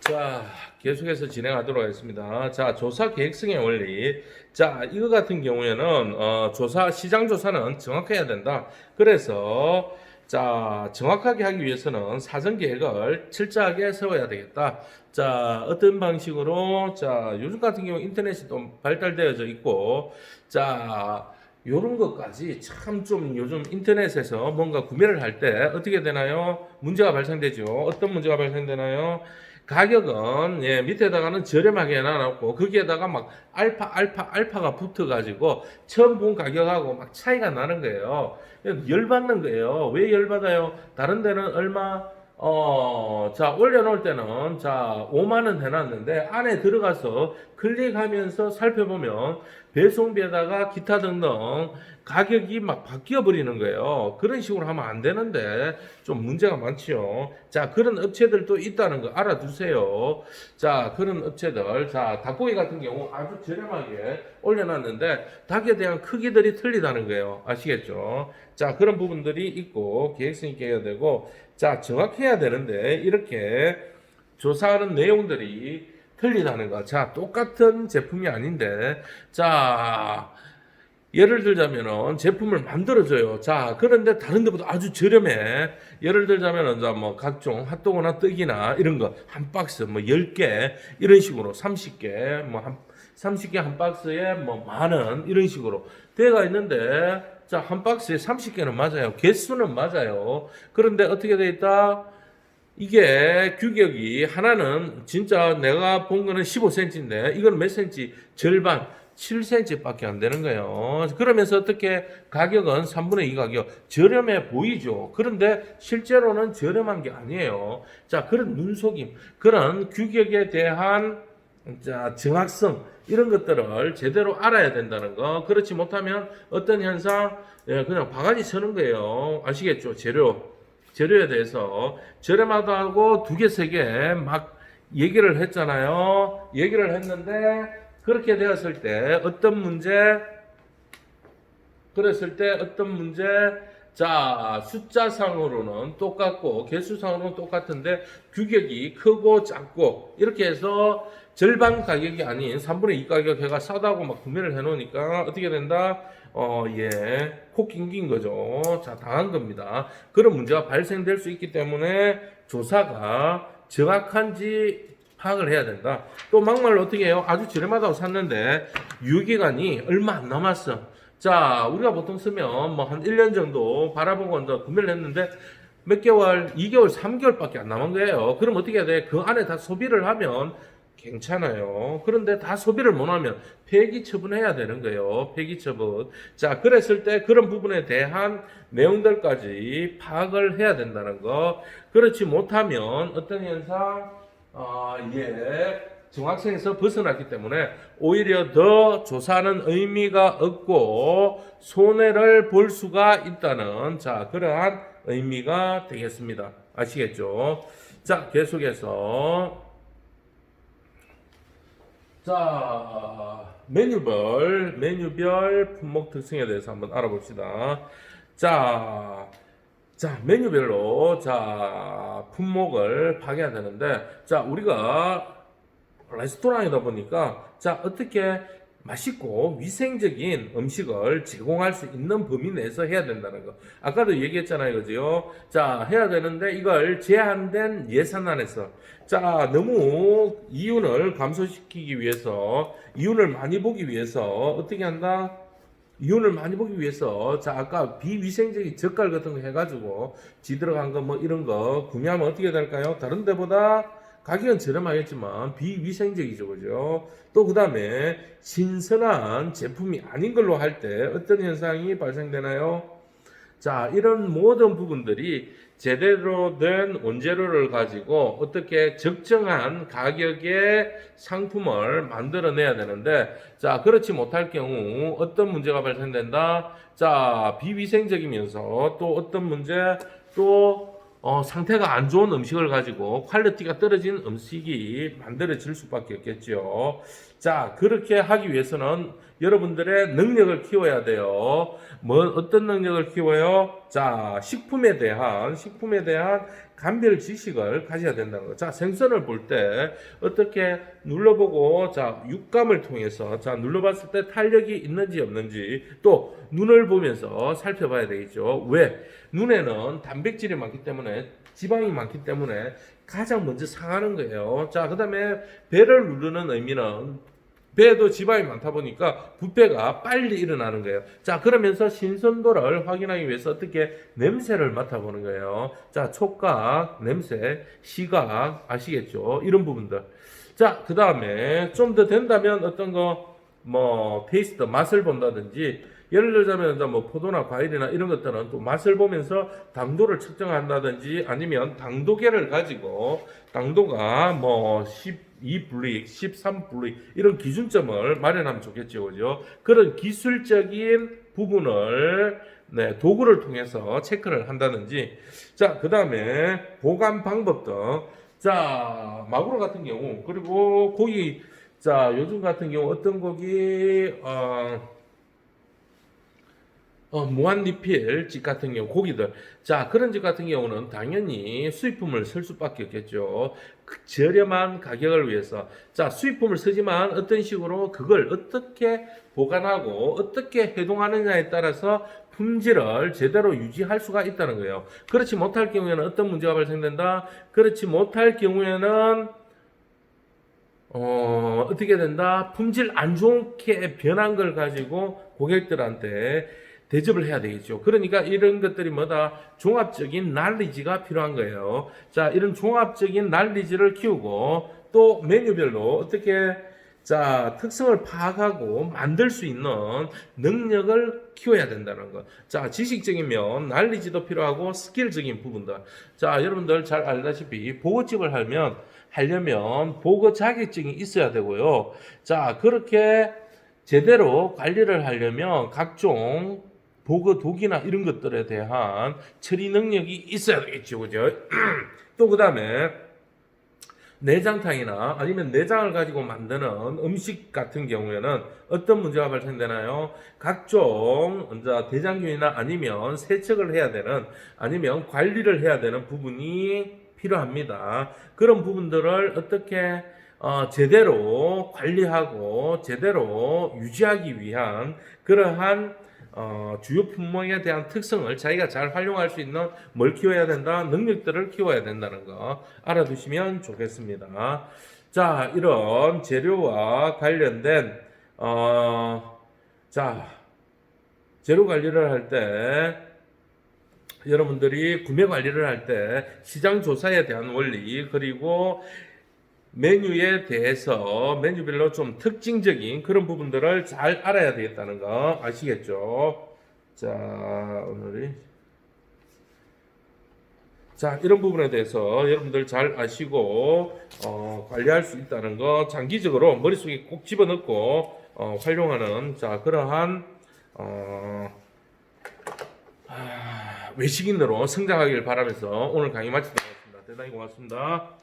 자, 계속해서 진행하도록 하겠습니다. 자, 조사 계획성의 원리. 자, 이거 같은 경우에는, 시장 조사는 정확해야 된다. 그래서, 자, 정확하게 하기 위해서는 사전 계획을 철저하게 세워야 되겠다. 자, 어떤 방식으로, 자, 요즘 같은 경우 인터넷이 또 발달되어져 있고, 자, 요런 것까지 참 좀 요즘 인터넷에서 뭔가 구매를 할 때 어떻게 되나요? 문제가 발생되죠. 어떤 문제가 발생되나요? 가격은 밑에다가는 저렴하게 해놔놓고 거기에다가 막 알파가 붙어가지고 처음 본 가격하고 막 차이가 나는 거예요. 열받는 거예요. 왜 열받아요? 다른 데는 얼마 자, 올려놓을 때는, 자, 5만원 해놨는데, 안에 들어가서 클릭하면서 살펴보면, 배송비에다가 기타 등등 가격이 막 바뀌어 버리는 거예요. 그런 식으로 하면 안 되는데, 좀 문제가 많지요. 자, 그런 업체들도 있다는 거 알아두세요. 자, 그런 업체들. 자, 닭고기 같은 경우 아주 저렴하게 올려놨는데, 닭에 대한 크기들이 틀리다는 거예요. 아시겠죠? 자, 그런 부분들이 있고, 계획성 있게 해야 되고, 자, 정확해야 되는데, 이렇게 조사하는 내용들이 틀리다는 거. 자, 똑같은 제품이 아닌데, 자, 예를 들자면은 제품을 만들어줘요. 자, 그런데 다른 데보다 아주 저렴해. 예를 들자면은, 자, 뭐, 각종 핫도그나 떡이나 이런 거, 한 박스, 뭐, 10개, 이런 식으로, 30개, 뭐, 30개 한 박스에 뭐, 10,000원, 이런 식으로 돼가 있는데, 자, 한 박스에 30개는 맞아요. 개수는 맞아요. 그런데 어떻게 돼 있다? 이게 규격이 하나는 진짜 내가 본 거는 15cm인데 이건 몇 cm? 절반 7cm밖에 안 되는 거예요. 그러면서 어떻게 가격은 3분의 2 가격 저렴해 보이죠. 그런데 실제로는 저렴한 게 아니에요. 자, 그런 눈속임, 그런 규격에 대한 자, 정확성 이런 것들을 제대로 알아야 된다는 거. 그렇지 못하면 어떤 현상 그냥 바가지 쳐는 거예요. 아시겠죠? 재료에 대해서 저렴하다고 두 개, 세 개 막 얘기를 했잖아요. 얘기를 했는데 그렇게 되었을 때 어떤 문제? 그랬을 때 어떤 문제? 자, 숫자상으로는 똑같고 개수상으로는 똑같은데 규격이 크고 작고 이렇게 해서 절반 가격이 아닌 3분의 2 가격 해가 싸다고 막 구매를 해놓으니까 어떻게 된다? 코 낑긴 거죠. 자, 당한 겁니다. 그런 문제가 발생될 수 있기 때문에 조사가 정확한지 파악을 해야 된다. 또 막말로 어떻게 해요? 아주 저렴하다고 샀는데 유효기간이 얼마 안 남았어. 자, 우리가 보통 쓰면 뭐 한 1년 정도 바라보고 이제 구매를 했는데 몇 개월, 2개월, 3개월밖에 안 남은 거예요. 그럼 어떻게 해야 돼? 그 안에 다 소비를 하면 괜찮아요. 그런데 다 소비를 못 하면 폐기 처분해야 되는 거예요. 폐기 처분. 자, 그랬을 때 그런 부분에 대한 내용들까지 파악을 해야 된다는 거. 그렇지 못하면 어떤 현상? 정확성에서 벗어났기 때문에 오히려 더 조사하는 의미가 없고 손해를 볼 수가 있다는 자, 그러한 의미가 되겠습니다. 아시겠죠? 자, 계속해서 자, 메뉴별 품목 특성에 대해서 한번 알아봅시다. 자, 메뉴별로, 자, 품목을 파악해야 되는데, 자, 우리가 레스토랑이다 보니까, 자, 어떻게 맛있고 위생적인 음식을 제공할 수 있는 범위 내에서 해야 된다는 거. 아까도 얘기했잖아요. 그죠? 자, 해야 되는데 이걸 제한된 예산 안에서. 자, 너무 이윤을 감소시키기 위해서, 이윤을 많이 보기 위해서 어떻게 한다? 이윤을 많이 보기 위해서 자 아까 비위생적인 젓갈 같은 거 해가지고 지 들어간 거 뭐 이런 거 구매하면 어떻게 될까요? 다른 데보다 가격은 저렴하겠지만 비위생적이죠, 그죠? 또 그 다음에 신선한 제품이 아닌 걸로 할 때 어떤 현상이 발생되나요? 자, 이런 모든 부분들이 제대로 된 원재료를 가지고 어떻게 적정한 가격의 상품을 만들어내야 되는데, 자, 그렇지 못할 경우 어떤 문제가 발생된다? 자, 비위생적이면서 또 어떤 문제? 또 상태가 안 좋은 음식을 가지고 퀄리티가 떨어진 음식이 만들어질 수밖에 없겠죠. 자, 그렇게 하기 위해서는 여러분들의 능력을 키워야 돼요. 어떤 능력을 키워요? 자, 식품에 대한 감별 지식을 가져야 된다는 거. 자, 생선을 볼 때 어떻게 눌러보고, 자, 육감을 통해서, 자, 눌러봤을 때 탄력이 있는지 없는지, 또 눈을 보면서 살펴봐야 되겠죠. 왜? 눈에는 단백질이 많기 때문에, 지방이 많기 때문에 가장 먼저 상하는 거예요. 자, 그 다음에 배를 누르는 의미는 배에도 지방이 많다 보니까 부패가 빨리 일어나는 거예요. 자, 그러면서 신선도를 확인하기 위해서 어떻게 냄새를 맡아보는 거예요. 자, 촉각, 냄새, 시각, 아시겠죠? 이런 부분들. 자, 그 다음에 좀 더 된다면 어떤 거, 테이스트, 맛을 본다든지, 예를 들자면 뭐 포도나 과일이나 이런 것들은 또 맛을 보면서 당도를 측정한다든지 아니면 당도계를 가지고 당도가 12분리, 13분리 이런 기준점을 마련하면 좋겠죠. 그죠? 그런 기술적인 부분을 도구를 통해서 체크를 한다든지 자, 그다음에 보관 방법 등 자, 마구로 같은 경우 그리고 고기 자, 요즘 같은 경우 어떤 고기 무한리필 집 같은 경우 고기들 자 그런 집 같은 경우는 당연히 수입품을 쓸 수밖에 없겠죠. 그 저렴한 가격을 위해서 자 수입품을 쓰지만 어떤 식으로 그걸 어떻게 보관하고 어떻게 해동하느냐에 따라서 품질을 제대로 유지할 수가 있다는 거예요. 그렇지 못할 경우에는 어떤 문제가 발생된다. 그렇지 못할 경우에는 어떻게 된다? 품질 안 좋게 변한 걸 가지고 고객들한테 대접을 해야 되겠죠. 그러니까 이런 것들이 뭐다? 종합적인 난리지가 필요한 거예요. 자, 이런 종합적인 난리지를 키우고 또 메뉴별로 어떻게 자, 특성을 파악하고 만들 수 있는 능력을 키워야 된다는 것. 자, 지식적인 면, 난리지도 필요하고 스킬적인 부분들. 자, 여러분들 잘 알다시피 보고집을 하려면 보고 자격증이 있어야 되고요. 자, 그렇게 제대로 관리를 하려면 각종 보고 도기나 이런 것들에 대한 처리 능력이 있어야 되겠죠. 그죠? 또 그 다음에 내장탕이나 아니면 내장을 가지고 만드는 음식 같은 경우에는 어떤 문제가 발생되나요? 각종 대장균이나 아니면 세척을 해야 되는 아니면 관리를 해야 되는 부분이 필요합니다. 그런 부분들을 어떻게 제대로 관리하고 제대로 유지하기 위한 그러한 주요 품목에 대한 특성을 자기가 잘 활용할 수 있는 뭘 키워야 된다? 능력들을 키워야 된다는 거 알아두시면 좋겠습니다. 자, 이런 재료와 관련된 자, 재료 관리를 할 때 여러분들이 구매 관리를 할 때 시장 조사에 대한 원리 그리고 메뉴에 대해서 메뉴별로 좀 특징적인 그런 부분들을 잘 알아야 되겠다는 거 아시겠죠? 자, 이런 부분에 대해서 여러분들 잘 아시고 관리할 수 있다는 거 장기적으로 머릿속에 꼭 집어넣고 활용하는 자 그러한 외식인으로 성장하길 바라면서 오늘 강의 마치도록 하겠습니다. 대단히 고맙습니다.